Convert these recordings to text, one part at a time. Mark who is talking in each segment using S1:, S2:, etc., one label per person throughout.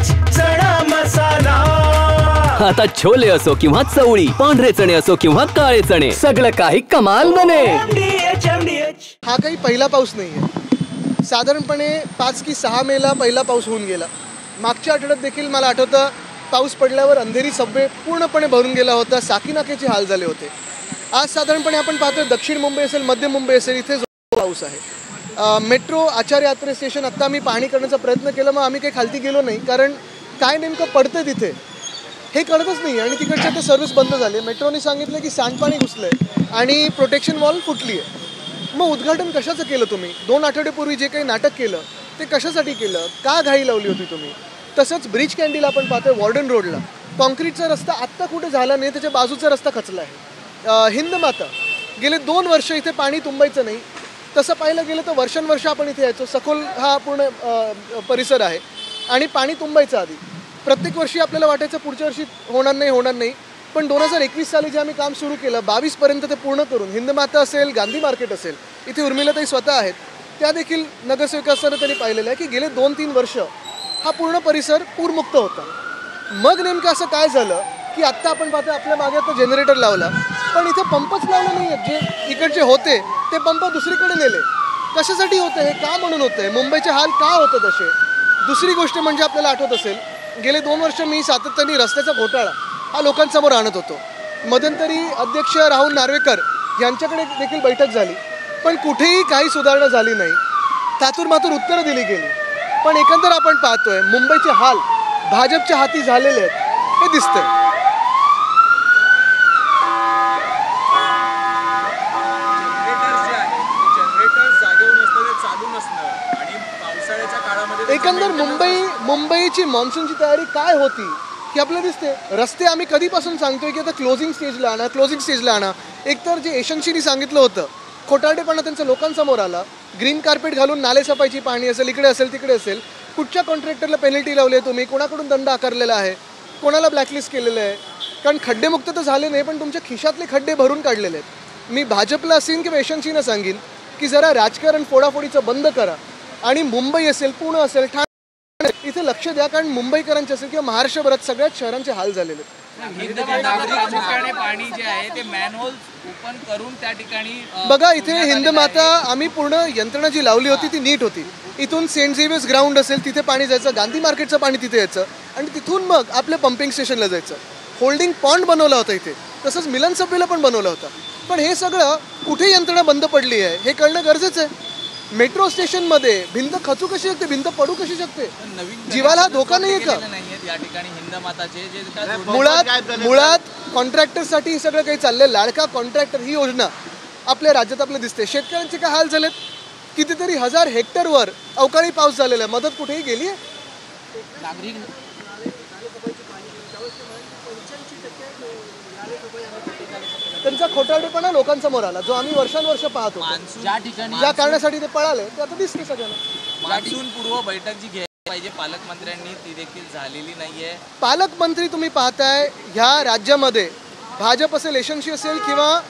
S1: चणा मसाला।
S2: आता छोले असो किंवा चवळी, पांढरे चणे असो किंवा काळे चणे, सगळं काही कमाल बने।
S3: हा काही पहिला पाऊस नाहीये, साधारणपणे 5 की 6 मेला पहिला पाऊस होऊन गेला। मागच्या आठवड्यात देखील मला आठवतं पाऊस पडल्यावर अंधेरी सबवे पूर्णपणे भरून गेला होता, साकीनाक्याचे हाल झाले होते। आज साधारणपणे आपण पाहतोय दक्षिण मुंबई असेल, मध्य मुंबई असेल, इथे पाऊस आहे। मेट्रो आचार्य यात्रे स्टेशन आत्ता आम्ही पाहणी करण्याचा प्रयत्न केला, मग आम्ही काही खालती गेलो नाही, कारण काय नेमकं पडतं तिथे हे कळतच नाही। आणि तिकडच्या ते सर्व्हिस बंद झाली। मेट्रोने सांगितलं की सांडपाणी घुसलंय आणि प्रोटेक्शन वॉल फुटली आहे। मग उद्घाटन कशाचं केलं तुम्ही? 2 आठवड्यापूर्वी जे काही नाटक केलं ते कशासाठी केलं? का घाई लावली होती तुम्ही? तसंच ब्रिज कॅन्डीला आपण पाहतोय वॉर्डन रोडला कॉन्क्रीटचा रस्ता आत्ता कुठे झाला नाही, त्याच्या बाजूचा रस्ता खचला आहे। हिंदमाता गेले 2 वर्ष इथे पाणी तुंबायचं नाही। तसं पाहिलं गेलं तर वर्षानुवर्ष आपण इथे यायचो, सखोल हा पूर्ण परिसर आहे आणि पाणी तुंबायचं आधी प्रत्येक वर्षी आपल्याला वाटायचं पुढच्या वर्षी होणार नाही, पण 2021 साली जे आम्ही काम सुरू केलं 22पर्यंत ते पूर्ण करून हिंदमाता असेल, गांधी मार्केट असेल, इथे उर्मिलाताई स्वतः आहेत, त्या देखील नगरसेवक असताना त्यांनी पाहिलेलं आहे की गेले 2-3 वर्ष हा पूर्ण परिसर पूरमुक्त होता। मग नेमकं असं काय झालं की आत्ता आपण पाहतो आपल्या मागे आता जनरेटर लावला, पण इथे पंपच लावला नाही आहेत। जे इकडचे होते ते पंप दुसरीकडे नेले, कशासाठी होते हे? का म्हणून होते? मुंबईचे हाल का होतं तसे? दुसरी गोष्ट म्हणजे आपल्याला आठवत असेल गेले 2 वर्ष मी सातत्याने रस्त्याचा घोटाळा हा लोकांसमोर आणत होतो। मध्यंतरी अध्यक्ष राहुल नार्वेकर यांच्याकडे देखील बैठक झाली, पण कुठेही काही सुधारणा झाली नाही, तातूरमातूर उत्तरं दिली गेली। पण एकंदर आपण पाहतोय मुंबईचे हाल भाजपच्या हाती झालेले आहेत हे दिसतंय। एकंदर मुंबईची मान्सूनची तयारी काय होती की आपल्याला दिसते। रस्ते आम्ही कधीपासून सांगतोय की आता क्लोजिंग स्टेजला आणा। एकतर जे एशन्सीनी सांगितलं होतं खोटारडेपणा त्यांच्या लोकांसमोर आला। ग्रीन कार्पेट घालून नाले सफाईची पाहणी असेल, इकडे असेल तिकडे असेल, कुठच्या कॉन्ट्रॅक्टरला पेनल्टी लावली आहे तुम्ही, कोणाकडून दंड आकारलेला आहे, कोणाला ब्लॅकलिस्ट केलेलं आहे? कारण खड्डेमुक्त तर झाले नाही, पण तुमच्या खिशातले खड्डे भरून काढलेले आहेत। मी भाजपला असेल किंवा एशन्सीनं सांगेन की जरा राजकारण फोडाफोडीचं बंद करा आणि मुंबई असेल, पुणे असेल, ठाणे इथे लक्ष द्या, कारण मुंबईकरांचे असेल किंवा महाराष्ट्रभरात सगळ्याच शहरांचे हाल झालेले आहेत।
S4: पाणी जे आहे ते मॅनहोल ओपन करून त्या ठिकाणी
S3: बघा इथे हिंदमाता आम्ही पूर्ण यंत्रणा जी लावली होती ती नीट होती। इथून सेंट झेवियर्स ग्राउंड असेल तिथे पाणी जायचं, गांधी मार्केटचं पाणी तिथे यायचं आणि तिथून मग आपल्या पंपिंग स्टेशनला जायचं। होल्डिंग पॉन्ड बनवला होता इथे, तसंच मिलन सबवेला पण बनवला होता। पण हे सगळं कुठे यंत्रणा बंद पडली आहे हे कळणं गरजेचं आहे। मेट्रो स्टेशनमध्ये भिंत खचू कशी शकते, भिंत पडू कशी शकते? जीवाला हा धोका नाहीये का?
S4: या ठिकाणी हिंदमाताचे
S3: मुळात कॉन्ट्रॅक्टरसाठी हे सगळं काही चाललंय। लाडका कॉन्ट्रॅक्टर ही योजना आपल्या राज्यात आपल्याला दिसते। शेतकऱ्यांचे काय हाल झालेत, कितीतरी 1000 हेक्टरवर अवकाळी पाऊस झालेला आहे, मदत कुठेही गेली आहे? त्यांचा खोटारडेपणा लोकांसमोर आला, जो आम्ही वर्षानुवर्ष पाहतो। ज्या कारणासाठी ते पळाले ते आता दिसते सगळ्यांना।
S4: मान्सून पूर्व बैठक जी घ्यायला पाहिजे पालकमंत्र्यांनी ती देखील झालेली नाहीये।
S3: पालकमंत्री तुम्ही पाहताय ह्या राज्यामध्ये भाजप असेल, एशन्सी असेल किंवा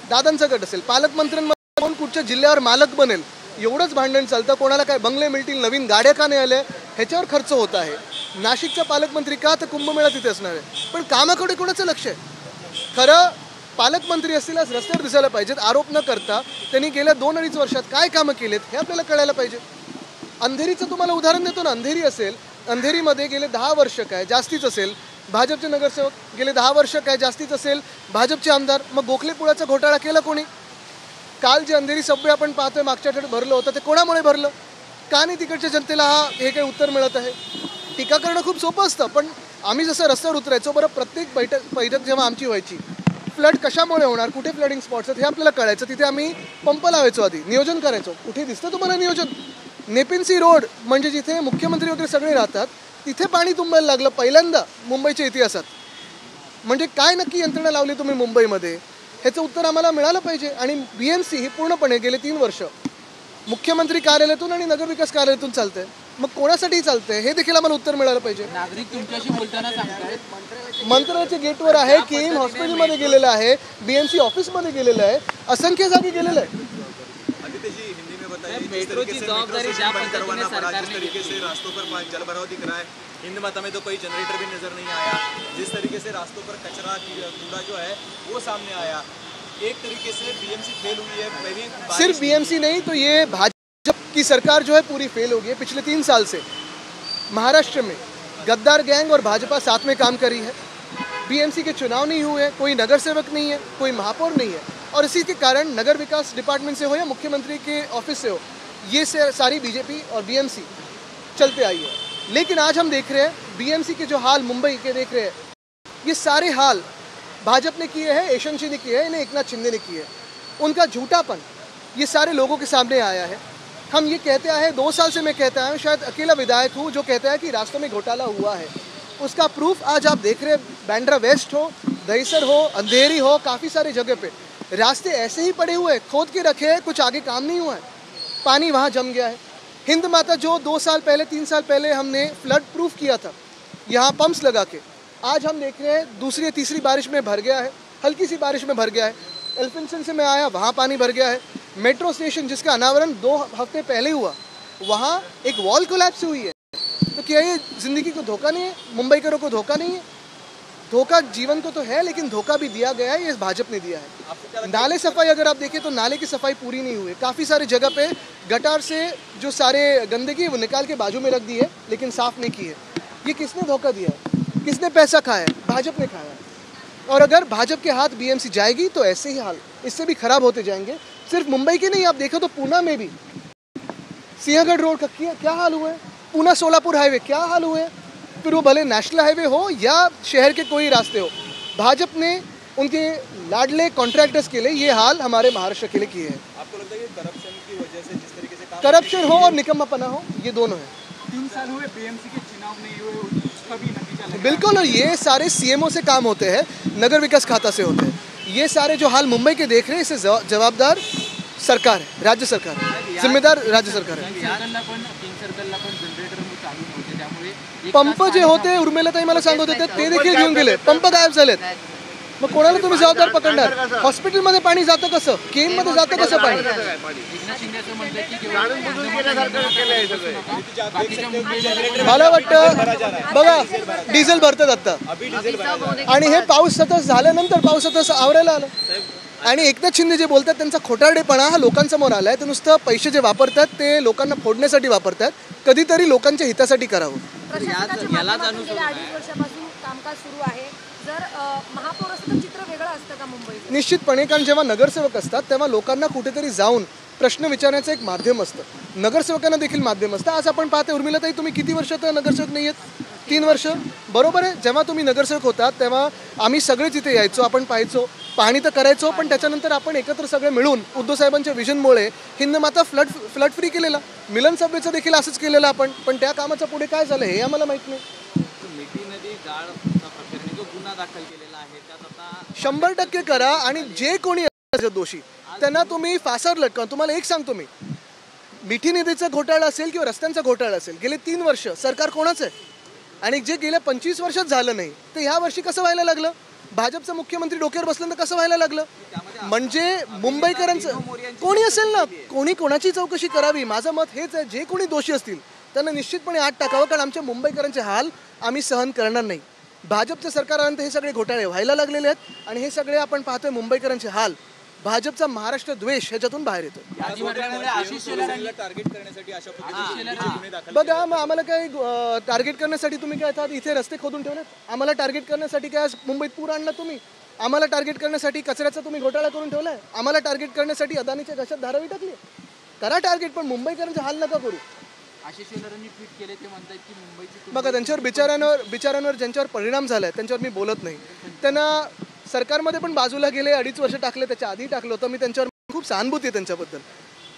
S3: दादांचा गट असेल, पालकमंत्र्यांमध्ये कोण कुठच्या जिल्ह्यावर मालक बनेल एवढंच भांडण चालतं। कोणाला काय बंगले मिळतील, नवीन गाड्या का नाही आल्या ह्याच्यावर खर्च होत आहे। नाशिकचा पालकमंत्री का तर कुंभमेळा तिथे असणार आहे, पण कामाकडे कोणाचं लक्ष आहे? खरं पालकमंत्री असतील आज रस्त्यावर दिसायला पाहिजेत, आरोप न करता त्यांनी गेल्या 2-2.5 वर्षात काय कामं केलेत हे आपल्याला कळायला पाहिजे। अंधेरीचं तुम्हाला उदाहरण देतो ना, अंधेरी असेल, अंधेरीमध्ये गेले 10 वर्ष काय जास्तीच असेल भाजपचे नगरसेवक, गेले 10 वर्ष काय जास्तीच असेल भाजपचे आमदार, मग गोखले पुलाचा घोटाळा केला कोणी? काल जे अंधेरी सबवे आपण पाहतोय मागच्या आठवड्यात भरलं होतं ते कोणामुळे भरलं? का नाही तिकडच्या जनतेला हे काही उत्तर मिळत आहे? टीका करणं खूप सोपं असतं, पण आम्ही जसं रस्त्यावर उतरायचो, बरं प्रत्येक बैठक जेव्हा आमची व्हायची फ्लड कशामुळे होणार, कुठे फ्लडिंग स्पॉट्स आहेत हे आपल्याला कळायचं, तिथे आम्ही पंप लावायचो, आधी नियोजन करायचो। कुठे दिसतं तुम्हाला नियोजन? नेपिन्सी रोड म्हणजे जिथे मुख्यमंत्री वगैरे सगळे राहतात तिथे पाणी तुंबायला लागलं पहिल्यांदा मुंबईच्या इतिहासात। म्हणजे काय नक्की यंत्रणा लावली तुम्ही मुंबईमध्ये ह्याचं उत्तर आम्हाला मिळालं पाहिजे। आणि BMC ही पूर्णपणे गेले 3 वर्ष मुख्यमंत्री कार्यालयातून आणि नगरविकास कार्यालयातून चालतंय, मग कोणासाठी चालतंय हे देखील आम्हाला उत्तर मिळालं पाहिजे।
S4: नागरिक तुमच्याशी बोलताना सांगतायत
S3: मंत्रालयाच्या गेटवर आहे, KM हॉस्पिटलमध्ये गेलेलं आहे, BMC ऑफिसमध्ये गेलेलं आहे, असंख्य जागी गेलेलं आहे।
S4: मेट्रो की जवाबदारी ज्या पद्धतीने सरकारने
S5: रास्तों पर जलभराव दिख रहा है, हिंद माता में तो कोई जनरेटर भी नजर नहीं आया। जिस तरीके से रास्तों पर कचरा कूड़ा जो है वो सामने आया, एक तरीके से बीएमसी फेल हुई है।
S3: सिर्फ बीएमसी नहीं तो ये भाजपा की सरकार जो है पूरी फेल हो गई है। पिछले 3 साल से महाराष्ट्र में गद्दार गैंग और भाजपा साथ में काम करी है। बीएमसी के चुनाव नहीं हुए, कोई नगर सेवक नहीं है, कोई महापौर नहीं है, और इसी के कारण नगर विकास डिपार्टमेंट से हो या मुख्यमंत्री के ऑफिस से हो, ये सारी बीजेपी और बीएमसी चलते आई है। लेकिन आज हम देख रहे हैं बीएमसी के जो हाल मुंबई के देख रहे हैं, ये सारे हाल भाजपा ने किए हैं, यशवंत ने किए हैं, इन्हें एकनाथ शिंदे ने किए हैं। उनका झूठापन ये सारे लोगों के सामने आया है। हम ये कहते आए हैं, 2 साल से मैं कहता आया हूँ, शायद अकेला विधायक हूँ जो कहता है कि रास्तों में घोटाला हुआ है। उसका प्रूफ आज आप देख रहे हैं, बांद्रा वेस्ट हो, दहीसर हो, अंधेरी हो, काफ़ी सारे जगह पे रास्ते ऐसे ही पड़े हुए, खोद के रखे हैं, कुछ आगे काम नहीं हुआ है, पानी वहाँ जम गया है। हिंद माता जो 2 साल पहले 3 साल पहले हमने फ्लड प्रूफ किया था यहाँ पंप्स लगा के, आज हम देख रहे हैं दूसरी तीसरी बारिश में भर गया है, हल्की सी बारिश में भर गया है। एल्फिंसन से मैं आया, वहाँ पानी भर गया है। मेट्रो स्टेशन जिसका अनावरण 2 हफ्ते पहले हुआ, वहाँ एक वॉल कोलैप्स हुई है। तो क्या ये ज़िंदगी को धोखा नहीं है? मुंबईकरों को धोखा नहीं है? धोखा जीवन को तो है, लेकिन धोखा भी दिया गया है, ये भाजपा ने दिया है। नाले सफाई अगर आप देखें तो नाले की सफाई पूरी नहीं हुई। काफ़ी सारी जगह पे गटार से जो सारे गंदगी वो निकाल के बाजू में रख दी है, लेकिन साफ़ नहीं की है। ये किसने धोखा दिया है? किसने पैसा खाया है? भाजपा ने खाया है। और अगर भाजपा के हाथ बीएमसी जाएगी तो ऐसे ही हाल इससे भी खराब होते जाएंगे। सिर्फ मुंबई के नहीं, आप देखो तो पूना में भी सिंहगढ़ रोड का क्या हाल हुआ है, पूना सोलापुर हाईवे क्या हाल हुए हैं, फिर वो भले नेशनल हाईवे हो या शहर के कोई रास्ते हो, भाजपा ने उनके लाडले कॉन्ट्रैक्टर्स के लिए ये हाल हमारे महाराष्ट्र के लिए किए हैं।
S5: आपको लगता है कि करप्शन की वजह से जिस तरीके से
S3: करप्शन हो और निकम्मापना हो, ये दोनों है।
S4: 3 साल हुए बीएमसी के चुनाव नहीं हुए, उसका भी नतीजा लगा।
S3: बिल्कुल, और ये सारे सीएमओ से काम होते हैं, नगर विकास खाता से होते हैं। ये सारे जो हाल मुंबई के देख रहे हैं, इसे जवाबदार सरकार है, राज्य सरकार है, जिम्मेदार राज्य सरकार है। पंप जे होते उर्मिलाताई मला सांगत होते ते देखील घेऊन गेले, पंप गायब झालेत। मग कोणाला तुम्ही जबाबदार पकडणार? हॉस्पिटलमध्ये पाणी जातं कसं, केनमध्ये जातं कसं पाणी? मला वाटतं बघा, डिझेल भरतात आता, आणि हे पाऊस सतत झाल्यानंतर पाऊस सतत आवरायला आलं, आणि एकनाथ शिंदे जे बोलतात त्यांचा खोटारडेपणा हा लोकांसमोर आला आहे। ते नुसतं पैसे जे वापरतात ते लोकांना फोडण्यासाठी वापरतात, कधीतरी लोकांच्या हितासाठी करावं।
S6: प्रशासनाच्या माध्यमातून गेल्या 2.5 वर्षापासून कामकाज सुरू आहे। जर महापौर असतं तर चित्र वेगळं असतं का मुंबईचं?
S3: निश्चितपणे, कारण जेव्हा नगरसेवक असतात तेव्हा लोकांना कुठेतरी जाऊन प्रश्न विचारण्याचं एक माध्यम असतं, नगरसेवकांना देखील माध्यम असतं। आज आपण पाहते उर्मिलाताई, तुम्ही किती वर्ष तर नगरसेवक नाही आहेत? 3 वर्ष, बरोबर आहे। जेव्हा तुम्ही नगरसेवक होतात तेव्हा आम्ही सगळे तिथे यायचो, आपण पाहायचो, पाहणी तर करायचो, पण त्याच्यानंतर आपण एकत्र सगळे मिळून उद्धव साहेबांच्या विजनमुळे हिंद माता फ्लड फ्री केलेला, मिलन सभेचं देखील असंच केलेलं आपण, पण त्या कामाचं पुढे काय झालं हे आम्हाला माहित नाही।
S4: मिठी नदी गाळ प्रकरणी जो गुन्हा दाखल केलेला आहे त्यात आता
S3: 100% करा, आणि जे कोणी दोषी त्यांना तुम्ही फासावर लटका। तुम्हाला एक सांगतो मी, मिठी नदीचा घोटाळा असेल किंवा रस्त्यांचा घोटाळा असेल, गेले 3 वर्ष सरकार कोणाचं आहे, आणि जे गेल्या 25 वर्षात झालं नाही ते ह्या वर्षी कसं व्हायला लागलं? भाजपचा मुख्यमंत्री डोक्यावर बसल्यानंतर कसं व्हायला लागलं? म्हणजे मुंबईकरांचं कोणी असेल ना, कोणी कोणाची चौकशी करावी। माझं मत हेच आहे, जे कोणी दोषी असतील त्यांना निश्चितपणे आत टाकावं, कारण आमच्या मुंबईकरांचे हाल आम्ही सहन करणार नाही। भाजपचं सरकार आल्यानंतर हे सगळे घोटाळे व्हायला लागलेले आहेत, आणि हे सगळे आपण पाहतोय मुंबईकरांचे हाल, भाजपचा महाराष्ट्र द्वेष ह्याच्यातून बाहेर येतो।
S5: टार्गेट करण्यासाठी अशा पद्धतीने
S3: बघा, मग आम्हाला काय टार्गेट करण्यासाठी तुम्ही काय आता इथे रस्ते खोदून ठेवलेत? आम्हाला टार्गेट करण्यासाठी काय मुंबईत पूर आणला तुम्ही? आम्हाला टार्गेट करण्यासाठी कचऱ्याचा तुम्ही घोटाळा करून ठेवलाय? आम्हाला टार्गेट करण्यासाठी अदानीच्या घशात धारावी टाकली? करा टार्गेट, पण मुंबईकरांचे हाल नका करू।
S4: आशिष शेलारांनी ट्विट केले, ते म्हणतात की मुंबईची
S3: बघा, त्यांच्यावर बिचारांवर ज्यांच्यावर परिणाम झालाय त्यांच्यावर मी बोलत नाही। त्यांना सरकारमध्ये पण बाजूला गेले, 2.5 वर्ष टाकले, त्याच्या आधी टाकलं होतं मी, त्यांच्यावर खूप सहानुभूती आहे त्यांच्याबद्दल।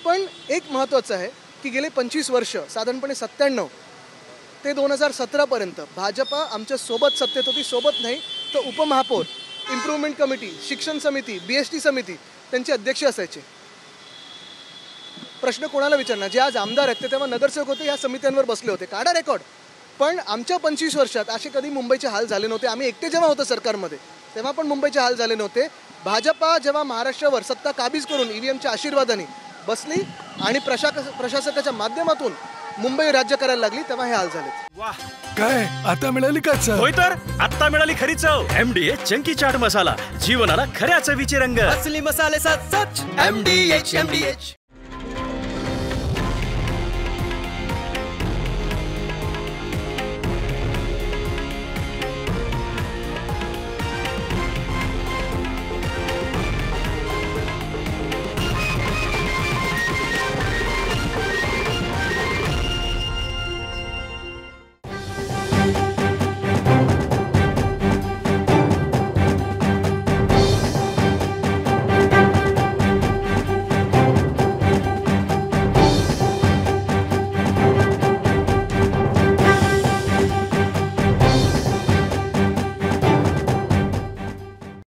S3: पण एक महत्त्वाचं आहे की गेले 25 वर्ष, साधारणपणे 97 ते 2017 पर्यंत भाजपा आमच्या सोबत सत्तेत होती, सोबत नाही तर उपमहापौर, इम्प्रूव्हमेंट कमिटी, शिक्षण समिती, BST समिती त्यांचे अध्यक्ष असायचे। प्रश्न कोणाला विचारणार? जे आज आमदार आहेत ते तेव्हा नगरसेवक होते, या समित्यांवर बसले होते, काढा रेकॉर्ड। पण आमच्या 25 वर्षात असे कधी मुंबईचे हाल झाले नव्हते। आम्ही एकटे जेव्हा होतो सरकारमध्ये तेव्हा पण मुंबईचे हाल झाले नव्हते। भाजपा जेव्हा महाराष्ट्रावर सत्ता काबीज करून EVMच्या आशीर्वादाने बसली आणि प्रशासकाच्या माध्यमातून मुंबई राज्य करायला लागली तेव्हा हे हाल झालेत.
S7: वाह, काय आता मिळाली का चव? होय तर आता मिळाली खरी चव. MDH चंकी चाट मसाला, जीवनाला खऱ्या चवीचे रंग.
S1: असली मसाले साथ सच MDH